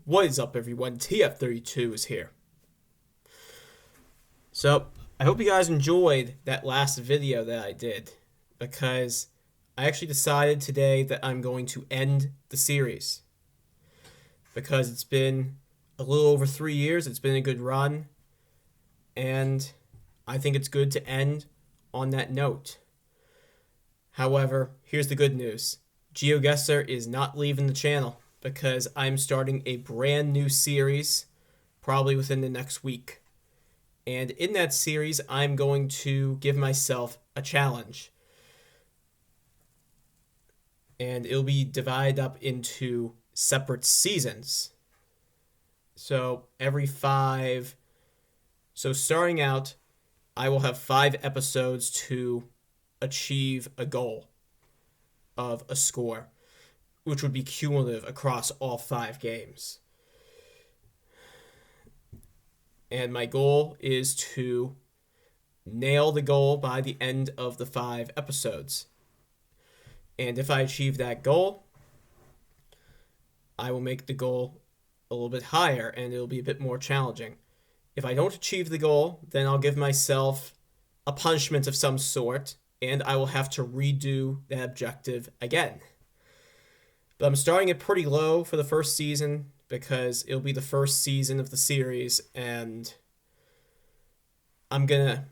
What is up, everyone? TF32 is here. So, I hope you guys enjoyed that last video that I did, because I actually decided today that I'm going to end the series. Because it's been a little over 3 years, it's been a good run, and I think it's good to end on that note. However, here's the good news. Geoguessr is not leaving the channel, because I'm starting a brand new series probably within the next week. And in that series, I'm going to give myself a challenge. And it'll be divided up into separate seasons. So starting out, I will have 5 episodes to achieve a goal of a score, which would be cumulative across all 5 games. And my goal is to nail the goal by the end of the 5 episodes. And if I achieve that goal, I will make the goal a little bit higher and it'll be a bit more challenging. If I don't achieve the goal, then I'll give myself a punishment of some sort and I will have to redo that objective again. But I'm starting it pretty low for the first season because it'll be the first season of the series and I'm going to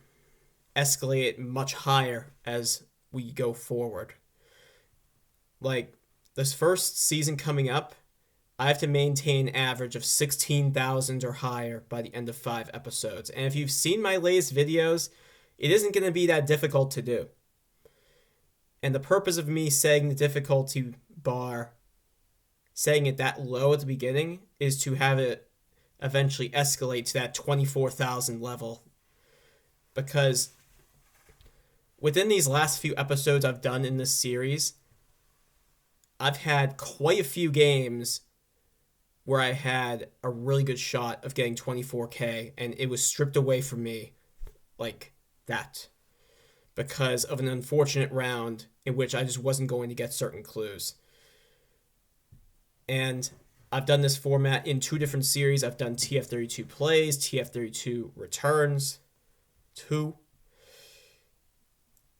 escalate it much higher as we go forward. Like, this first season coming up, I have to maintain an average of 16,000 or higher by the end of 5 episodes. And if you've seen my latest videos, it isn't going to be that difficult to do. And the purpose of me setting the difficulty bar, setting it that low at the beginning, is to have it eventually escalate to that 24,000 level. Because within these last few episodes I've done in this series, I've had quite a few games where I had a really good shot of getting 24k and it was stripped away from me like that because of an unfortunate round in which I just wasn't going to get certain clues. And I've done this format in 2 different series. I've done TF32 Plays, TF32 Returns 2.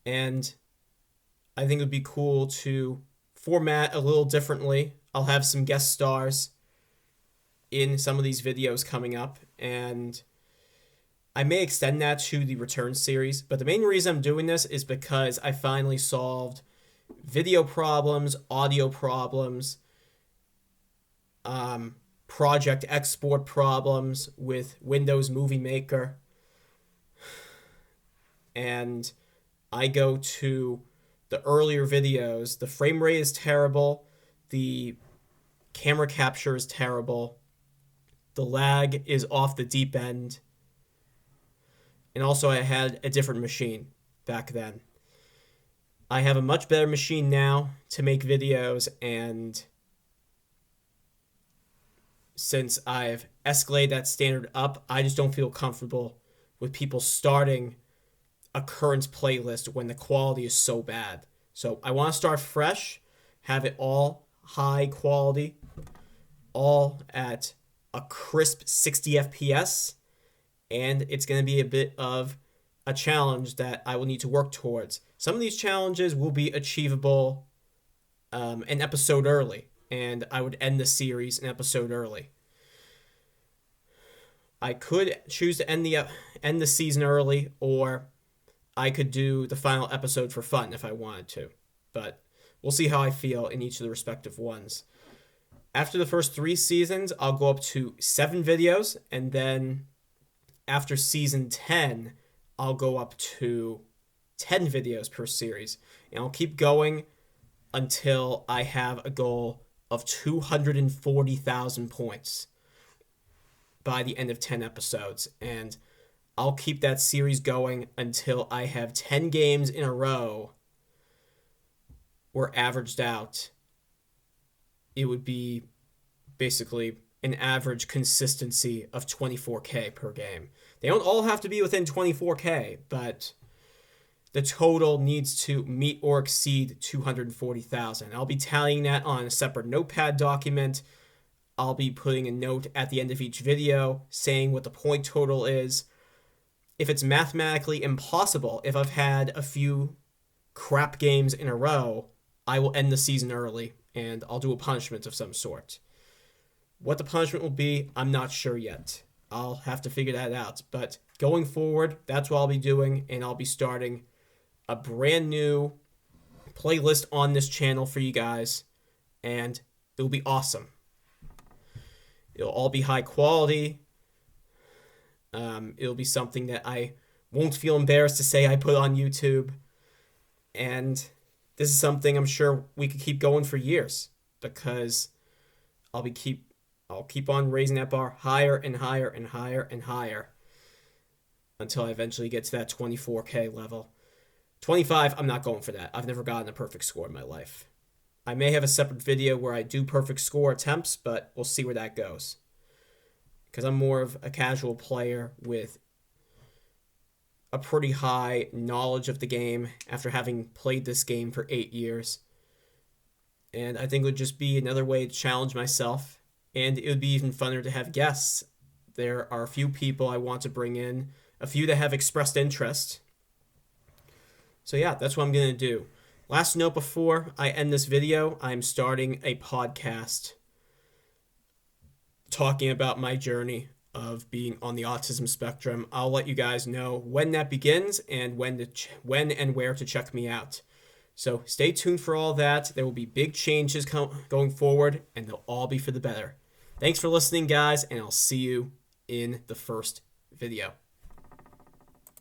And I think it would be cool to format a little differently. I'll have some guest stars in some of these videos coming up, and I may extend that to the Return series, but the main reason I'm doing this is because I finally solved video problems, audio problems, project export problems with Windows Movie Maker, and I go to the earlier videos. The frame rate is terrible, the camera capture is terrible, the lag is off the deep end, and also I had a different machine back then. I have a much better machine now to make videos, and since I've escalated that standard up, I just don't feel comfortable with people starting a current playlist when the quality is so bad. So I want to start fresh, have it all high quality, all at a crisp 60 FPS, and it's going to be a bit of a challenge that I will need to work towards. Some of these challenges will be achievable an episode early, and I would end the series an episode early. I could choose to end the season early, or I could do the final episode for fun if I wanted to, but we'll see how I feel in each of the respective ones. After the first 3 seasons, I'll go up to 7 videos, and then after season 10, I'll go up to 10 videos per series, and I'll keep going until I have a goal of 240,000 points by the end of 10 episodes, and I'll keep that series going until I have 10 games in a row where averaged out, it would be basically an average consistency of 24k per game. They don't all have to be within 24k, but the total needs to meet or exceed 240,000. I'll be tallying that on a separate notepad document. I'll be putting a note at the end of each video saying what the point total is. If it's mathematically impossible, if I've had a few crap games in a row, I will end the season early and I'll do a punishment of some sort. What the punishment will be, I'm not sure yet. I'll have to figure that out. But going forward, that's what I'll be doing, and I'll be starting a brand new playlist on this channel for you guys, and it'll be awesome. It'll all be high quality. It'll be something that I won't feel embarrassed to say I put on YouTube. And this is something I'm sure we could keep going for years, because I'll keep on raising that bar higher and higher and higher and higher until I eventually get to that 24K level. 25, I'm not going for that. I've never gotten a perfect score in my life. I may have a separate video where I do perfect score attempts, but we'll see where that goes. Because I'm more of a casual player with a pretty high knowledge of the game after having played this game for 8 years. And I think it would just be another way to challenge myself. And it would be even funner to have guests. There are a few people I want to bring in, a few that have expressed interest. So yeah, that's what I'm going to do. Last note before I end this video, I'm starting a podcast talking about my journey of being on the autism spectrum. I'll let you guys know when that begins and when and where to check me out. So stay tuned for all that. There will be big changes going forward, and they'll all be for the better. Thanks for listening, guys, and I'll see you in the first video.